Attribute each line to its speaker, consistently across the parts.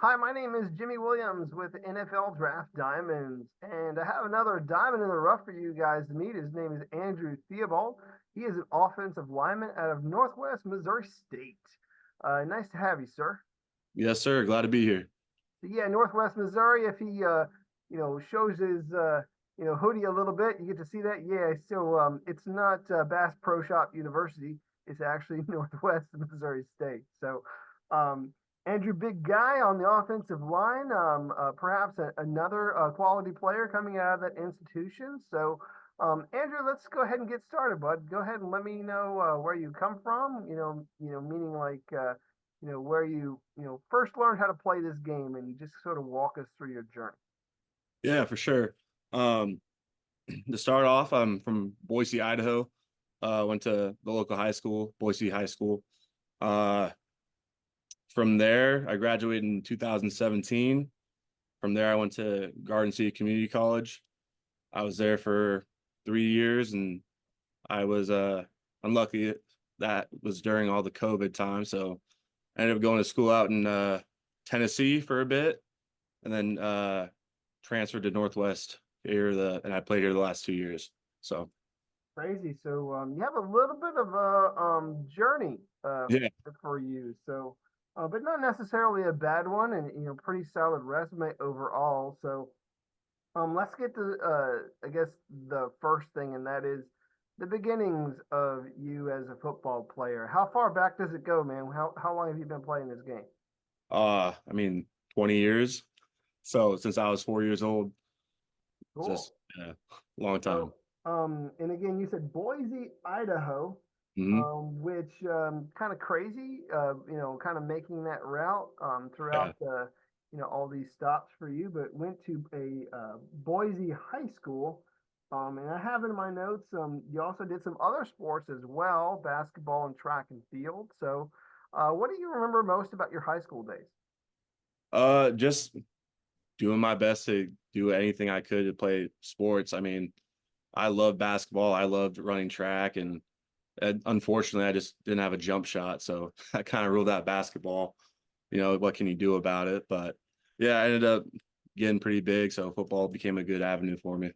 Speaker 1: Hi, my name is Jimmy Williams with NFL Draft Diamonds, and I have another diamond in the rough for you guys to meet. His name is Andrew Theobald. He is an offensive lineman out of Northwest Missouri State. Nice to have you, sir.
Speaker 2: Yes, sir. Glad to be here.
Speaker 1: So yeah, Northwest Missouri. If he, shows his, hoodie a little bit, you get to see that. Yeah. So it's not Bass Pro Shop University. It's actually Northwest Missouri State. So, um, Andrew, big guy on the offensive line. Perhaps another quality player coming out of that institution. So, Andrew, let's go ahead and get started, bud. Go ahead and let me know where you come from. Meaning like. Where you first learned how to play this game, and you just sort of walk us through your journey.
Speaker 2: Yeah, for sure. Um, to start off, I'm from Boise, Idaho. Went to the local high school, Boise High School. Uh, from there, I graduated in 2017. From there, I went to Garden City Community College. I was there for 3 years, and I was unlucky that was during all the COVID time. So I ended up going to school out in Tennessee for a bit, and then transferred to Northwest here. And I played here the last 2 years. So
Speaker 1: Crazy. So you have a little bit of a journey
Speaker 2: yeah,
Speaker 1: for you. So, but not necessarily a bad one, and pretty solid resume overall. So let's get to I guess the first thing, and that is the beginnings of you as a football player. How far back does it go, man? How long have you been playing this game?
Speaker 2: I mean, 20 years. So since I was 4 years old,
Speaker 1: Cool.
Speaker 2: just long time.
Speaker 1: So, and again, you said Boise, Idaho,
Speaker 2: Hmm.
Speaker 1: which kind of crazy, kind of making that route
Speaker 2: Yeah.
Speaker 1: throughout all these stops for you, but went to a Boise high school. And I have in my notes, you also did some other sports as well, basketball and track and field. So, what do you remember most about your high school days?
Speaker 2: Just doing my best to do anything I could to play sports. I mean, I love basketball. I loved running track, and unfortunately, I just didn't have a jump shot, so I kind of ruled out basketball. What can you do about it? But yeah, I ended up getting pretty big, so football became a good avenue for me to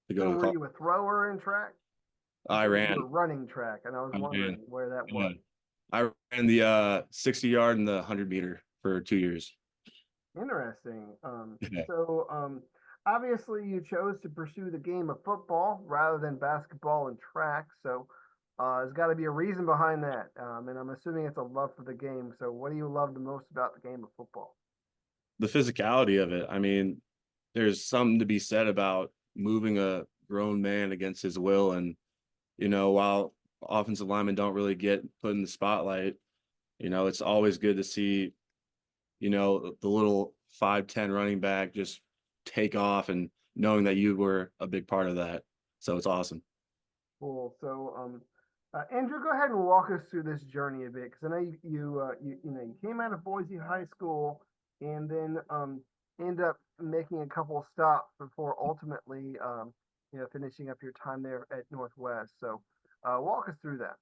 Speaker 1: So,
Speaker 2: go to
Speaker 1: were
Speaker 2: college.
Speaker 1: you a thrower in track? You
Speaker 2: I
Speaker 1: said you were
Speaker 2: ran,
Speaker 1: running track, and I was
Speaker 2: I
Speaker 1: wondering
Speaker 2: ran,
Speaker 1: where that
Speaker 2: yeah.
Speaker 1: was.
Speaker 2: I ran the 60 yard and the 100 meter for 2 years.
Speaker 1: Interesting.
Speaker 2: Yeah.
Speaker 1: So obviously you chose to pursue the game of football rather than basketball and track. So there's got to be a reason behind that. And I'm assuming it's a love for the game. So what do you love the most about the game of football?
Speaker 2: The physicality of it. I mean, there's something to be said about moving a grown man against his will. And, while offensive linemen don't really get put in the spotlight, it's always good to see, the little 5'10" running back just take off and knowing that you were a big part of that. So it's awesome.
Speaker 1: Cool. So Andrew, go ahead and walk us through this journey a bit because I know you came out of Boise High School and then end up making a couple of stops before ultimately finishing up your time there at Northwest. So walk us through that.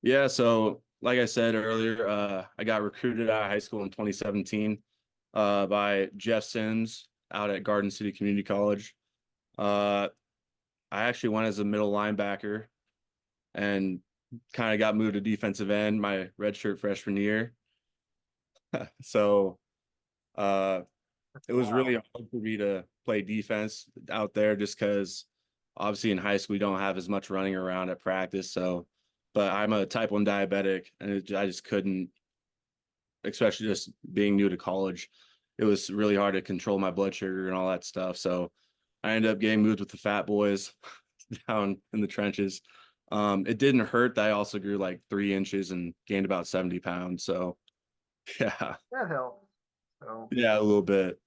Speaker 2: Yeah. So, like I said earlier, I got recruited out of high school in 2017 by Jeff Sims out at Garden City Community College. Uh, I actually went as a middle linebacker and kind of got moved to defensive end my redshirt freshman year. So uh, it was really
Speaker 1: Wow.
Speaker 2: hard for me to play defense out there just because obviously in high school we don't have as much running around at practice. So, but I'm a type 1 diabetic, and I just couldn't, especially just being new to college. It was really hard to control my blood sugar and all that stuff. So I ended up getting moved with the fat boys down in the trenches. It didn't hurt that I also grew like 3 inches and gained about 70 pounds. So yeah,
Speaker 1: That helps. So
Speaker 2: yeah, a little bit.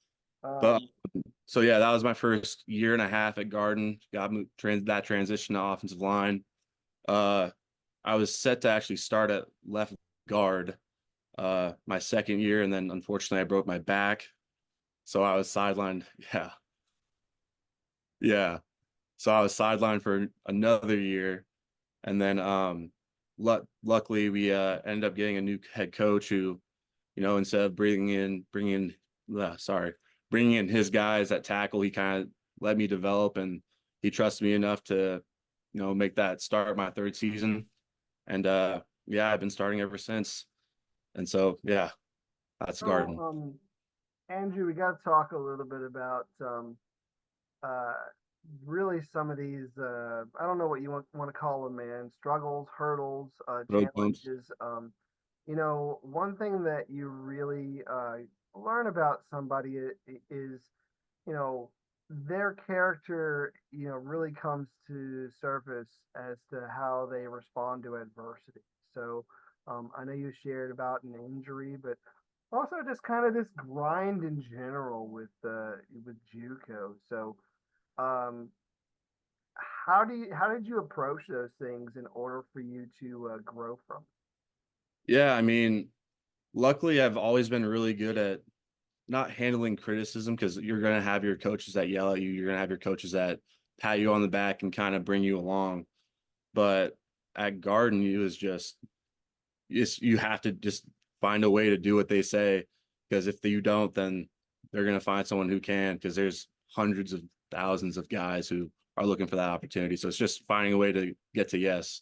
Speaker 2: But
Speaker 1: um,
Speaker 2: so yeah, that was my first year and a half at Garden. Got moved, that transition to offensive line. Uh, I was set to actually start at left guard my second year, and then unfortunately I broke my back, so I was sidelined. Yeah, yeah. So I was sidelined for another year, and then luckily we ended up getting a new head coach who instead of bringing in his guys at tackle, he kind of let me develop, and he trusted me enough to, make that start my third season. And yeah, I've been starting ever since. And so, yeah, that's
Speaker 1: So,
Speaker 2: Garden.
Speaker 1: Andrew, we got to talk a little bit about uh, really some of these, I don't know what you want to call them, man, struggles, hurdles,
Speaker 2: Road bumps.
Speaker 1: challenges. One thing that you really learn about somebody is, you know, their character, really comes to surface as to how they respond to adversity. So, I know you shared about an injury, but also just kind of this grind in general with JUCO. So, um, how did you approach those things in order for you to grow from
Speaker 2: Yeah, I mean, luckily I've always been really good at not handling criticism, because you're going to have your coaches that yell at you. You're going to have your coaches that pat you on the back and kind of bring you along. But at Garden, you have to just find a way to do what they say, because if you don't, then they're going to find someone who can, because there's hundreds of thousands of guys who are looking for that opportunity. So it's just finding a way to get to yes.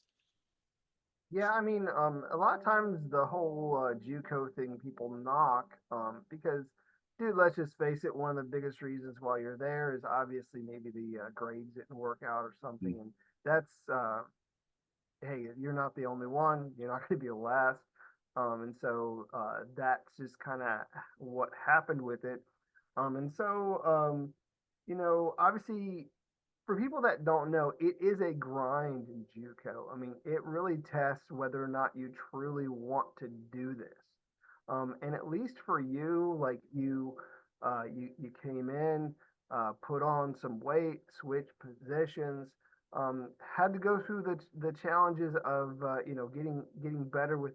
Speaker 1: Yeah, I mean, a lot of times the whole JUCO thing people knock, because, dude, let's just face it, one of the biggest reasons why you're there is obviously maybe the grades didn't work out or something, and that's hey, you're not the only one. You're not going to be the last. And so that's just kind of what happened with it. And so, obviously, for people that don't know, it is a grind in JUCO. I mean, it really tests whether or not you truly want to do this. And at least for you, like you came in, put on some weight, switched positions, had to go through the challenges of getting better with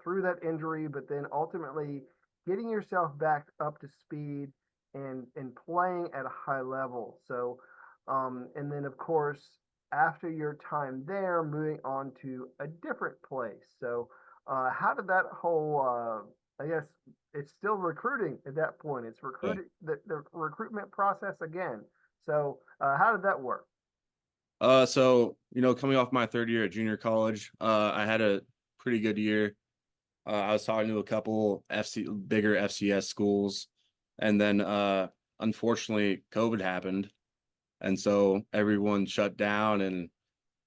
Speaker 1: through that injury, but then ultimately getting yourself back up to speed and playing at a high level. So, and then of course after your time there, moving on to a different place. So, how did that whole I guess it's still recruiting at that point. It's
Speaker 2: Yeah.
Speaker 1: recruiting the recruitment process again. So, how did that work?
Speaker 2: So, coming off my third year at junior college, I had a pretty good year. I was talking to a couple bigger FCS schools, and then unfortunately COVID happened, and so everyone shut down, and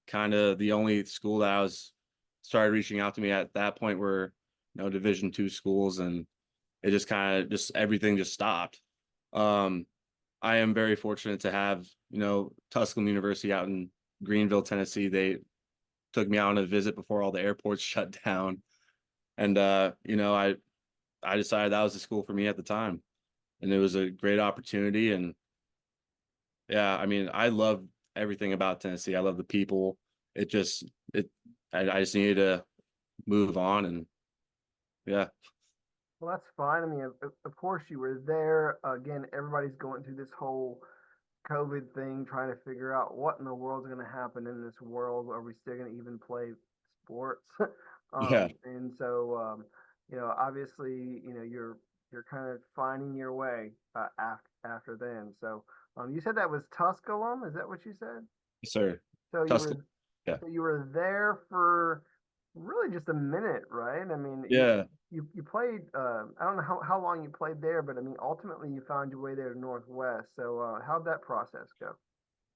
Speaker 2: kind of the only school that I was started reaching out to me at that point were, Division II schools, and it just kind of just everything just stopped. Um, I am very fortunate to have, Tusculum University out in Greenville, Tennessee. They took me out on a visit before all the airports shut down. And I decided that was the school for me at the time. And it was a great opportunity. And yeah, I mean, I love everything about Tennessee. I love the people. It just it I just needed to move on, and yeah.
Speaker 1: Well, that's fine. I mean, of course you were there. Again, everybody's going through this whole COVID thing, trying to figure out what in the world's going to happen in this world. Are we still going to even play sports?
Speaker 2: Yeah.
Speaker 1: And so, obviously, you're kind of finding your way after then. So, you said that was Tusculum. Is that what you said?
Speaker 2: Sir.
Speaker 1: So you
Speaker 2: Tuscaloosa.
Speaker 1: were
Speaker 2: Yeah.
Speaker 1: so you were there for really just a minute, right? I mean,
Speaker 2: Yeah.
Speaker 1: you played. I don't know how long you played there, but I mean, ultimately you found your way there to Northwest. So how'd that process go?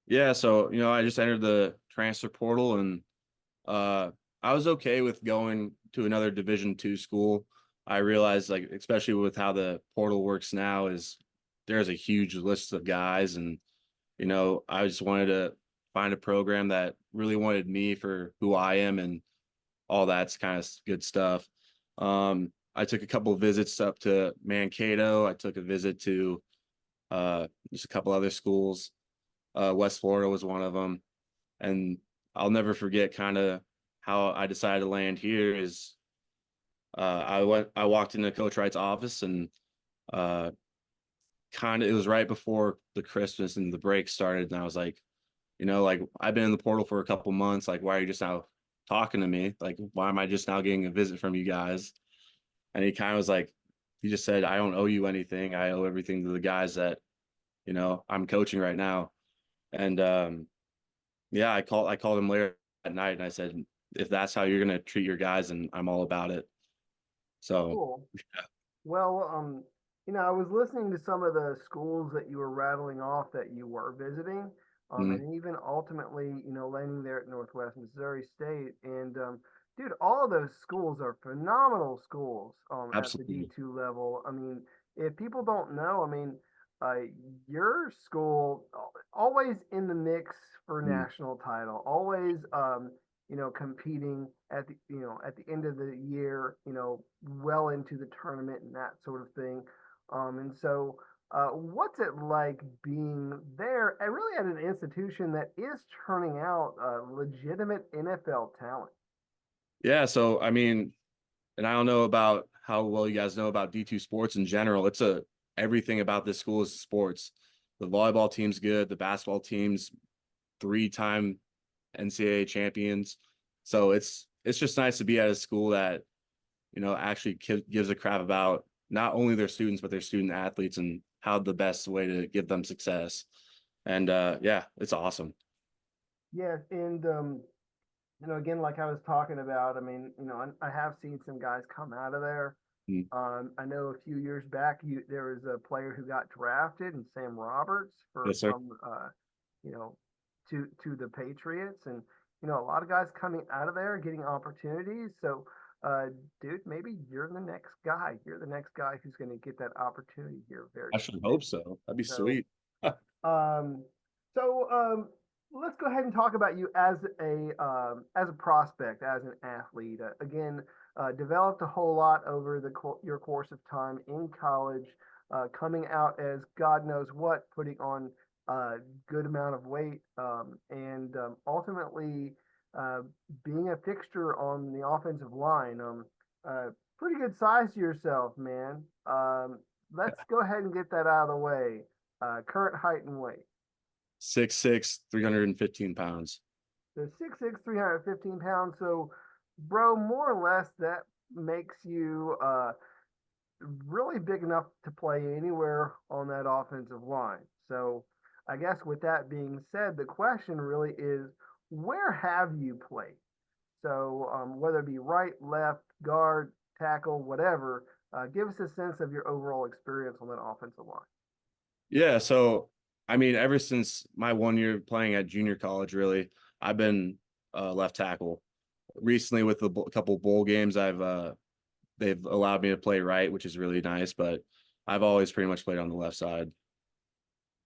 Speaker 2: Yeah. So, I just entered the transfer portal, and uh I was okay with going to another Division II school. I realized, like, especially with how the portal works now, is there's a huge list of guys, and I just wanted to find a program that really wanted me for who I am, and all that's kind of good stuff. I took a couple of visits up to Mankato. I took a visit to just a couple other schools. West Florida was one of them, and I'll never forget kind of how I decided to land here. Is I walked into Coach Wright's office, and uh, kind of it was right before the Christmas and the break started, and I was like, like, I've been in the portal for a couple months. Like, why are you just now talking to me? Like, why am I just now getting a visit from you guys? And he kind of was like, he just said, I don't owe you anything. I owe everything to the guys that, I'm coaching right now. And yeah, I called him later at night and I said, if that's how you're gonna treat your guys, and I'm all about it. So
Speaker 1: Cool. Well, I was listening to some of the schools that you were rattling off that you were visiting,
Speaker 2: mm,
Speaker 1: and even ultimately, landing there at Northwest Missouri State. And dude, all of those schools are phenomenal schools, at the
Speaker 2: absolutely.
Speaker 1: D2 level. I mean, if people don't know, I mean, your school always in the mix for
Speaker 2: Mm.
Speaker 1: national title, always, competing at the end of the year, well into the tournament and that sort of thing. And so, what's it like being there and really at an institution that is turning out legitimate NFL talent?
Speaker 2: Yeah, so I mean, and I don't know about how well you guys know about D2 sports in general. It's a everything about this school is sports. The volleyball team's good, the basketball team's three-time NCAA champions. So it's just nice to be at a school that, actually gives a crap about not only their students but their student athletes and how the best way to give them success. And yeah, it's awesome.
Speaker 1: Yeah, and again, like I was talking about, I mean, I have seen some guys come out of there.
Speaker 2: Mm.
Speaker 1: I know a few years back, there was a player who got drafted, and Sam Roberts
Speaker 2: Yes, sir.
Speaker 1: from you know, to the Patriots, and a lot of guys coming out of there getting opportunities. So, uh, dude, maybe you're the next guy. You're the next guy who's going to get that opportunity here very
Speaker 2: I should
Speaker 1: soon.
Speaker 2: hope so. That'd be
Speaker 1: So,
Speaker 2: sweet.
Speaker 1: um, so let's go ahead and talk about you as a prospect, as an athlete. Again, developed a whole lot over your course of time in college, coming out as God knows what, putting on a good amount of weight, and ultimately uh, being a fixture on the offensive line. Pretty good size to yourself, man. Let's go ahead and get that out of the way. Current height and weight.
Speaker 2: 6'6", 315 pounds.
Speaker 1: So 6'6", 315 pounds. So, bro, more or less that makes you really big enough to play anywhere on that offensive line. So, I guess with that being said, the question really is, where have you played? So, whether it be right, left, guard, tackle, whatever, give us a sense of your overall experience on that offensive line.
Speaker 2: Yeah, so I mean, ever since my 1 year playing at junior college, really, I've been left tackle. Recently, with a couple bowl games, they've allowed me to play right, which is really nice. But I've always pretty much played on the left side.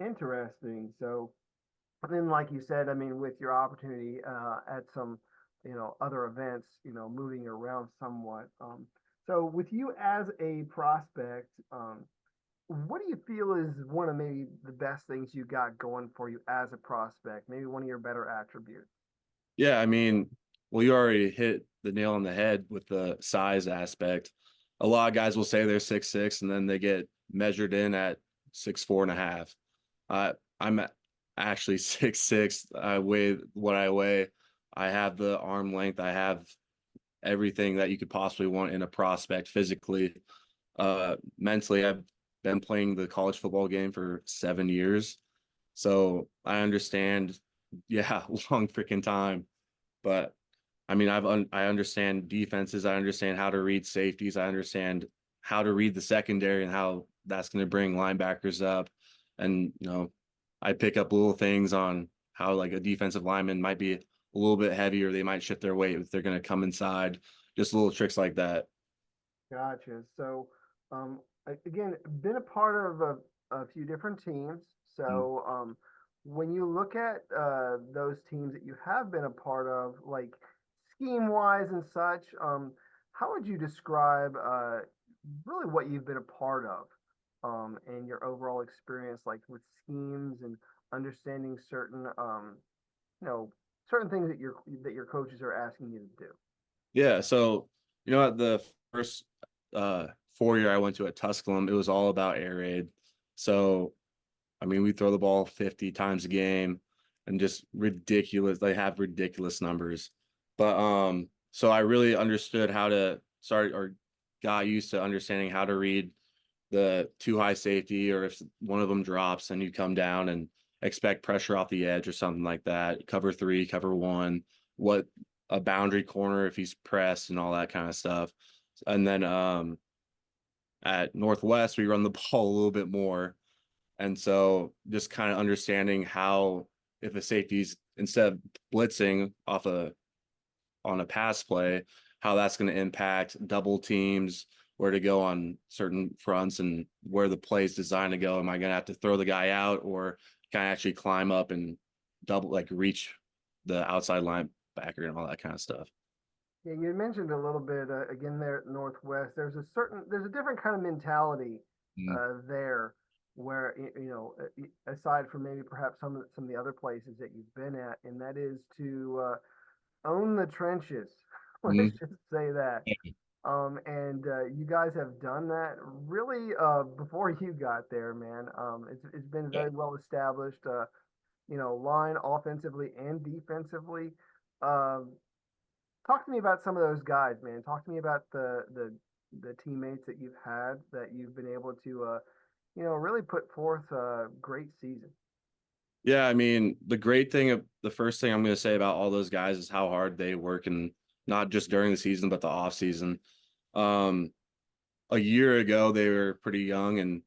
Speaker 1: Interesting. So, then, like you said, I mean, with your opportunity at some, other events, moving around somewhat. So, with you as a prospect, what do you feel is one of maybe the best things you got going for you as a prospect? Maybe one of your better attributes.
Speaker 2: Yeah, I mean, well, you already hit the nail on the head with the size aspect. A lot of guys will say they're 6'6", and then they get measured in at 6'4.5". I'm actually 6'6". I weigh what I weigh. I have the arm length. I have everything that you could possibly want in a prospect physically. Mentally, I've been playing the college football game for 7 years. So I understand, yeah, long freaking time. But I mean, I understand defenses. I understand how to read safeties. I understand how to read the secondary and how that's going to bring linebackers up. And, I pick up little things on how like a defensive lineman might be a little bit heavier. They might shift their weight if they're going to come inside. Just little tricks like that.
Speaker 1: Gotcha. So, again, been a part of a few different teams.
Speaker 2: Mm.
Speaker 1: So, when you look at those teams that you have been a part of, like scheme wise and such, how would you describe really what you've been a part of, and your overall experience, like with schemes and understanding certain, you know, certain things that your coaches are asking you to do?
Speaker 2: Yeah. So, at the first 4 year I went to at Tusculum, it was all about air raid. So, I mean, we throw the ball 50 times a game and just ridiculous. They have ridiculous numbers. But so I really understood how to start or got used to understanding how to read the too high safety, or if one of them drops, then you come down and expect pressure off the edge or something like that. Cover three, cover one, what a boundary corner if he's pressed and all that kind of stuff. And then at Northwest, we run the ball a little bit more. And so just kind of understanding how, if a safety's instead of blitzing off on a pass play, how that's going to impact double teams, where to go on certain fronts, and where the play is designed to go. Am I going to have to throw the guy out, or can I actually climb up and double, like reach the outside linebacker and all that kind of stuff?
Speaker 1: Yeah, you mentioned a little bit again there at Northwest. There's a different kind of mentality
Speaker 2: Mm,
Speaker 1: there, where aside from maybe perhaps some of the other places that you've been at, and that is to own the trenches. Let's
Speaker 2: mm,
Speaker 1: just say that. And you guys have done that really before you got there, man. It's been
Speaker 2: yeah.
Speaker 1: very well established. Line offensively and defensively. Um, Talk to me about some of those guys, man. Talk to me about the teammates that you've had that you've been able to really put forth a great season.
Speaker 2: Yeah, I mean, the great thing of the first thing I'm going to say about all those guys is how hard they work, and not just during the season, but the off season. Um, a year ago, they were pretty young, and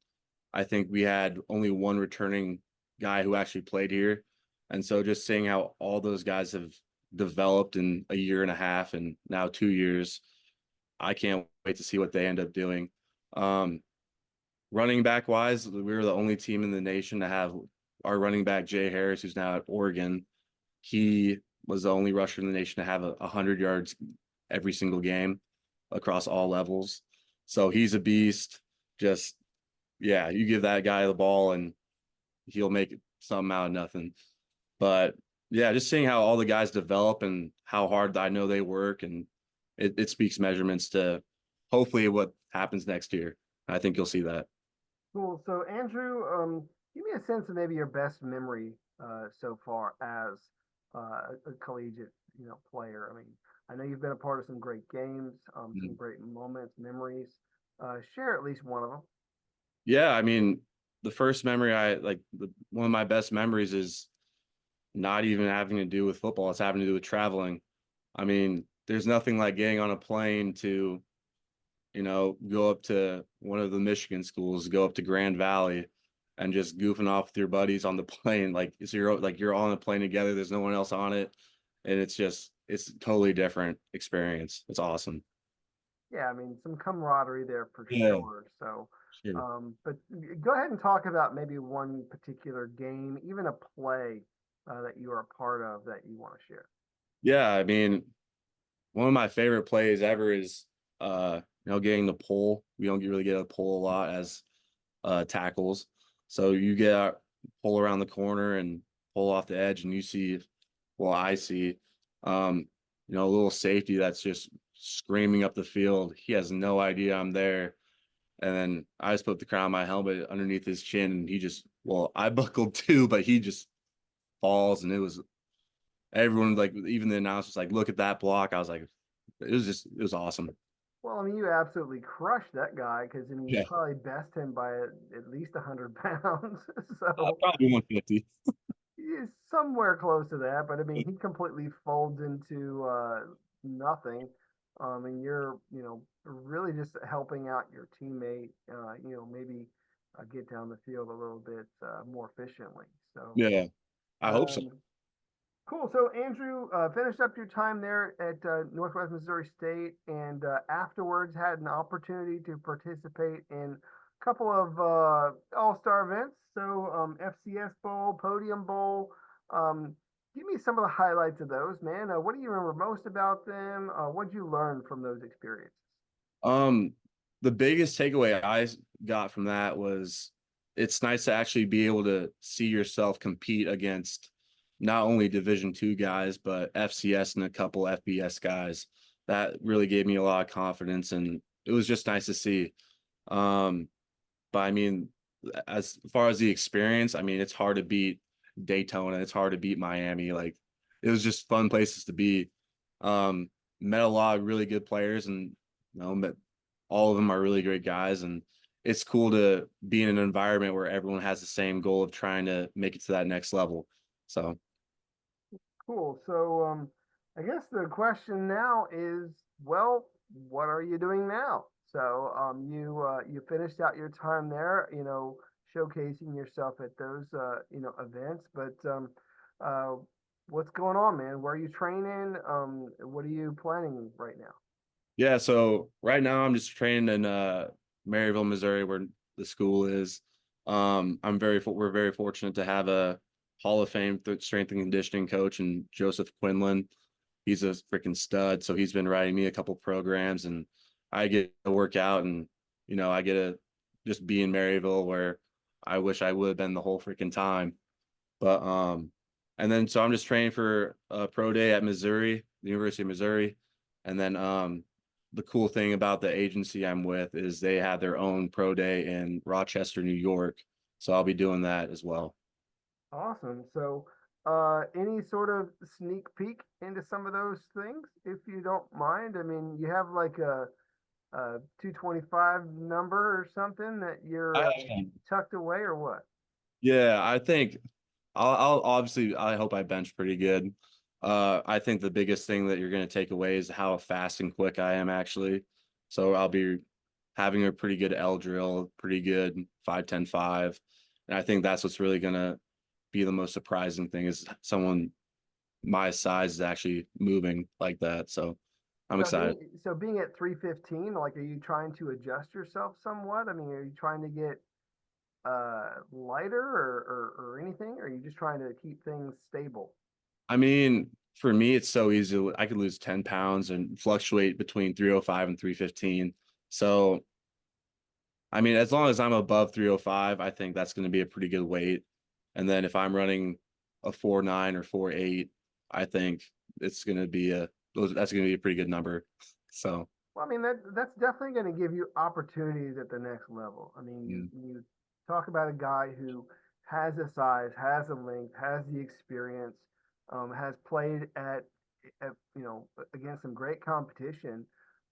Speaker 2: I think we had only one returning guy who actually played here. And so just seeing how all those guys have developed in a year and a half and now 2 years, I can't wait to see what they end up doing. Um, Running back wise, we were the only team in the nation to have our running back Jay Harris, who's now at Oregon. He was the only rusher in the nation to have 100 yards every single game across all levels. So he's a beast. Just yeah, you give that guy the ball and he'll make something out of nothing. But yeah, just seeing how all the guys develop and how hard I know they work, and it speaks measurements to hopefully what happens next year. I think you'll see that.
Speaker 1: Cool. So Andrew, give me a sense of maybe your best memory so far as a collegiate, player. I mean, I know you've been a part of some great games, some great moments, memories. Share at least one of them.
Speaker 2: Yeah, I mean, the first memory one of my best memories is not even having to do with football. It's having to do with traveling. I mean, there's nothing like getting on a plane to, go up to one of the Michigan schools, go up to Grand Valley and just goofing off with your buddies on the plane. So you're all on a plane together. There's no one else on it. And it's a totally different experience. It's awesome.
Speaker 1: Yeah, I mean, some camaraderie there for
Speaker 2: Yeah,
Speaker 1: sure. So,
Speaker 2: sure.
Speaker 1: but go ahead and talk about maybe one particular game, even a play that you are a part of that you want to share.
Speaker 2: Yeah, I mean, one of my favorite plays ever is getting the pull. We don't really get a pull a lot as tackles. So you get pull around the corner and pull off the edge, and you see, well, I see, um, a little safety that's just screaming up the field. He has no idea I'm there. And then I just put the crown of my helmet underneath his chin, and I buckled too, but he just falls, and it was everyone, like, even the announcers, like, look at that block. I was like, it was awesome.
Speaker 1: Well, I mean, you absolutely crushed that guy because I mean, you
Speaker 2: Yeah,
Speaker 1: probably best him by at least 100 pounds. So
Speaker 2: probably 150.
Speaker 1: he's somewhere close to that. But I mean, he completely folds into nothing. And you're, really just helping out your teammate. Maybe get down the field a little bit more efficiently. So.
Speaker 2: Yeah, I hope so.
Speaker 1: Um, Cool. So Andrew finished up your time there at Northwest Missouri State, and afterwards had an opportunity to participate in a couple of All-Star events. So FCS Bowl, Podium Bowl. Give me some of the highlights of those, man. What do you remember most about them? What did you learn from those experiences?
Speaker 2: Um, the biggest takeaway I got from that was it's nice to actually be able to see yourself compete against not only Division II guys, but FCS and a couple FBS guys. That really gave me a lot of confidence, and it was just nice to see. Um, but I mean, as far as the experience, I mean, it's hard to beat Daytona. It's hard to beat Miami. Like, it was just fun places to be. Met a lot of really good players, and met all of them are really great guys, and it's cool to be in an environment where everyone has the same goal of trying to make it to that next level. So
Speaker 1: Cool. So, I guess the question now is, well, what are you doing now? So, you finished out your time there, showcasing yourself at those, events. But, uh, what's going on, man? Where are you training? What are you planning right now?
Speaker 2: yeah, so right now I'm just training in Maryville, Missouri, where the school is. We're very fortunate to have a Hall of Fame strength and conditioning coach and Joseph Quinlan. He's a freaking stud. So he's been writing me a couple programs, and I get to work out, and I get to just be in Maryville, where I wish I would have been the whole freaking time. But and then so I'm just training for a pro day at Missouri, the University of Missouri. And then the cool thing about the agency I'm with is they have their own pro day in Rochester, New York. So I'll be doing that as well.
Speaker 1: Awesome. So, any sort of sneak peek into some of those things, if you don't mind? I mean, you have like a 225 number or something that you're
Speaker 2: I,
Speaker 1: tucked away or what?
Speaker 2: yeah, I think I'll obviously I hope I bench pretty good. I think the biggest thing that you're going to take away is how fast and quick I am actually. So I'll be having a pretty good L drill, pretty good 5-10-5. And I think that's what's really going to be the most surprising thing is someone my size is actually moving like that. So I'm
Speaker 1: So
Speaker 2: excited.
Speaker 1: being at 315, like, are you trying to adjust yourself somewhat? I mean, are you trying to get lighter or anything? Or are you just trying to keep things stable?
Speaker 2: I mean, for me, it's so easy. I could lose 10 pounds and fluctuate between 305 and 315. So I mean, as long as I'm above 305, I think that's going to be a pretty good weight. And then if I'm running a 4.9 or 4.8, I think it's going to be that's going to be a pretty good number. So,
Speaker 1: Well, I mean, that's definitely going to give you opportunities at the next level. I mean, you
Speaker 2: mm,
Speaker 1: you talk about a guy who has the size, has the length, has the experience, has played at against some great competition,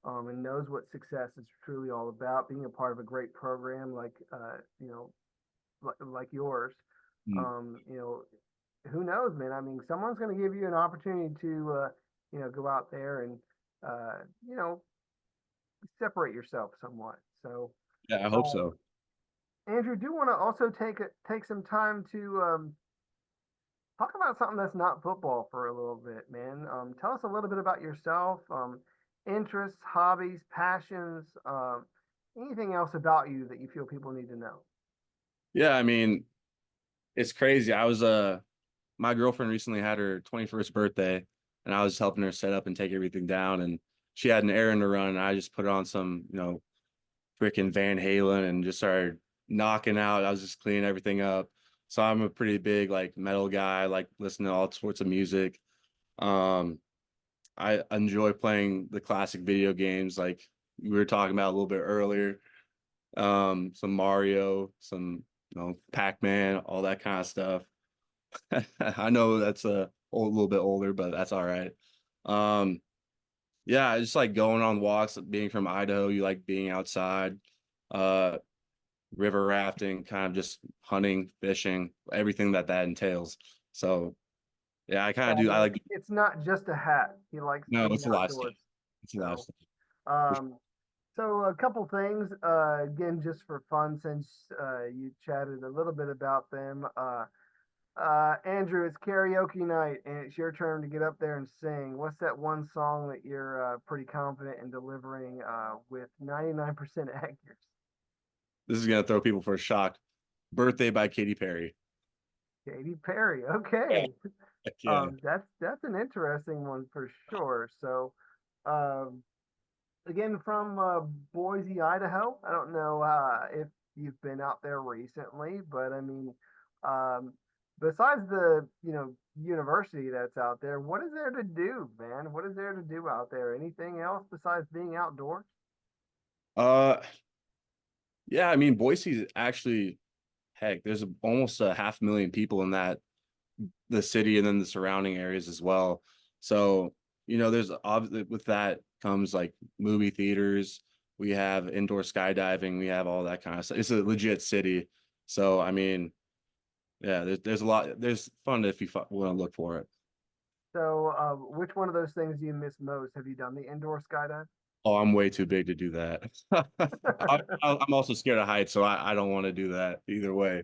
Speaker 1: and knows what success is truly all about. Being a part of a great program like like yours,
Speaker 2: mm,
Speaker 1: um, you know, who knows, man? I mean, someone's going to give you an opportunity to go out there and uh, you know separate yourself somewhat. So,
Speaker 2: yeah, I hope
Speaker 1: um,
Speaker 2: so.
Speaker 1: Andrew, do want to also take some time to talk about something that's not football for a little bit, man. Tell us a little bit about yourself, interests, hobbies, passions, anything else about you that you feel people need to know.
Speaker 2: Yeah, I mean, it's crazy. My girlfriend recently had her 21st birthday, and I was helping her set up and take everything down, and she had an errand to run, and I just put on some, freaking Van Halen and just started knocking out. I was just cleaning everything up. So I'm a pretty big like metal guy, like listening to all sorts of music. Um, I enjoy playing the classic video games like we were talking about a little bit earlier. Some Mario, some Pac-Man, all that kind of stuff. I know that's little bit older, but that's all right. Um, yeah, I just like going on walks, being from Idaho, you like being outside. Uh, River rafting, kind of just hunting, fishing, everything that entails. So yeah, I kind
Speaker 1: Yeah,
Speaker 2: of
Speaker 1: I
Speaker 2: do. I
Speaker 1: mean,
Speaker 2: like
Speaker 1: it's not just a hat. He likes
Speaker 2: no,
Speaker 1: being
Speaker 2: it's a lifestyle.
Speaker 1: outdoors.
Speaker 2: It's a
Speaker 1: So,
Speaker 2: lifestyle. For
Speaker 1: um, so a couple things, again, just for fun, since you chatted a little bit about them. Andrew, it's karaoke night, and it's your turn to get up there and sing. What's that one song that you're pretty confident in delivering with 99% accuracy?
Speaker 2: This is gonna throw people for a shock. Birthday by Katy Perry.
Speaker 1: Katy Perry.
Speaker 2: Yeah.
Speaker 1: Okay,
Speaker 2: Heck yeah.
Speaker 1: that's an interesting one for sure. So, um, again, from Boise, Idaho. I don't know if you've been out there recently, but I mean, um, besides the university that's out there, what is there to do, man? What is there to do out there? Anything else besides being outdoors?
Speaker 2: Uh, yeah. I mean, Boise actually, heck, there's almost a 500,000 people in the city and then the surrounding areas as well. So, there's obviously with that comes like movie theaters. We have indoor skydiving. We have all that kind of stuff. It's a legit city. So, I mean, yeah, there's a lot. There's fun if you want to look for it.
Speaker 1: So, which one of those things do you miss most? Have you done the indoor skydive?
Speaker 2: Oh, I'm way too big to do that. I'm also scared of heights, so I don't want to do that either way.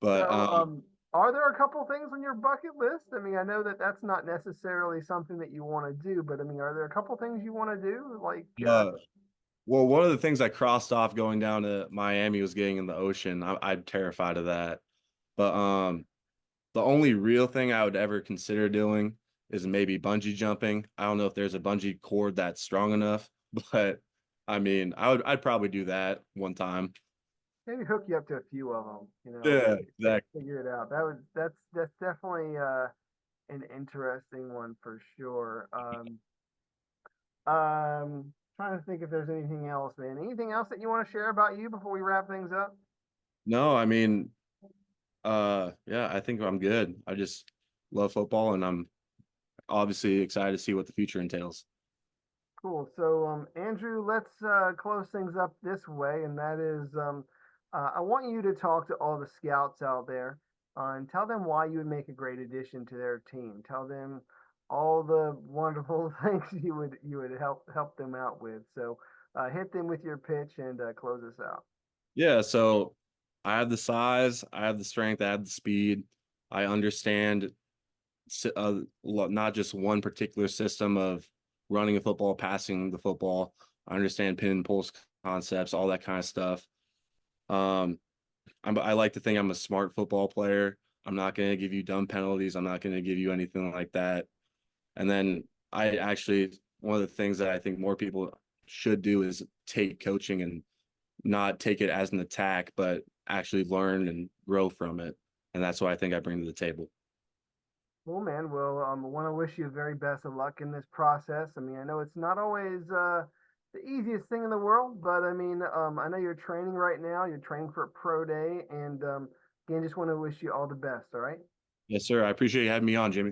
Speaker 2: But
Speaker 1: So, are there a couple things on your bucket list? I mean, I know that that's not necessarily something that you want to do, but I mean, are there a couple things you want to do? Like,
Speaker 2: uh, well, one of the things I crossed off going down to Miami was getting in the ocean. I'm terrified of that. But the only real thing I would ever consider doing is maybe bungee jumping. I don't know if there's a bungee cord that's strong enough, but I mean, I'd probably do that one time.
Speaker 1: maybe hook you up to a few of them, you know,
Speaker 2: Yeah, exactly.
Speaker 1: figure it out. That's definitely an interesting one for sure. Trying to think if there's anything else, man. Anything else that you want to share about you before we wrap things up?
Speaker 2: No, I mean, yeah, I think I'm good. I just love football and I'm obviously excited to see what the future entails.
Speaker 1: Cool. So, Andrew, let's close things up this way, and that is, I want you to talk to all the scouts out there and tell them why you would make a great addition to their team. Tell them all the wonderful things you would help them out with. So, hit them with your pitch and close us out.
Speaker 2: Yeah, so I have the size, I have the strength, I have the speed. I understand not just one particular system of running a football, passing the football. I understand pin and pulse concepts, all that kind of stuff. Um, I like to think I'm a smart football player. I'm not going to give you dumb penalties. I'm not going to give you anything like that. And then I actually, one of the things that I think more people should do is take coaching and not take it as an attack, but actually learn and grow from it. And that's what I think I bring to the table.
Speaker 1: Well, man, well, I want to wish you the very best of luck in this process. I mean, I know it's not always the easiest thing in the world, but I mean, I know you're training right now. You're training for a pro day, and again, just want to wish you all the best. All right,
Speaker 2: Yes, sir. I appreciate you having me on, Jimmy.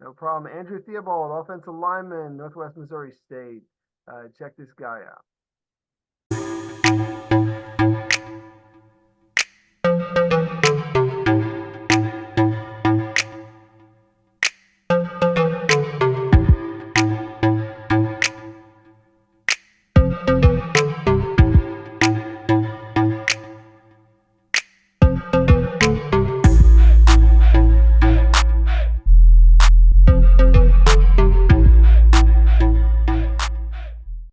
Speaker 1: no problem. Andrew Theobald, offensive lineman, Northwest Missouri State. Check this guy out.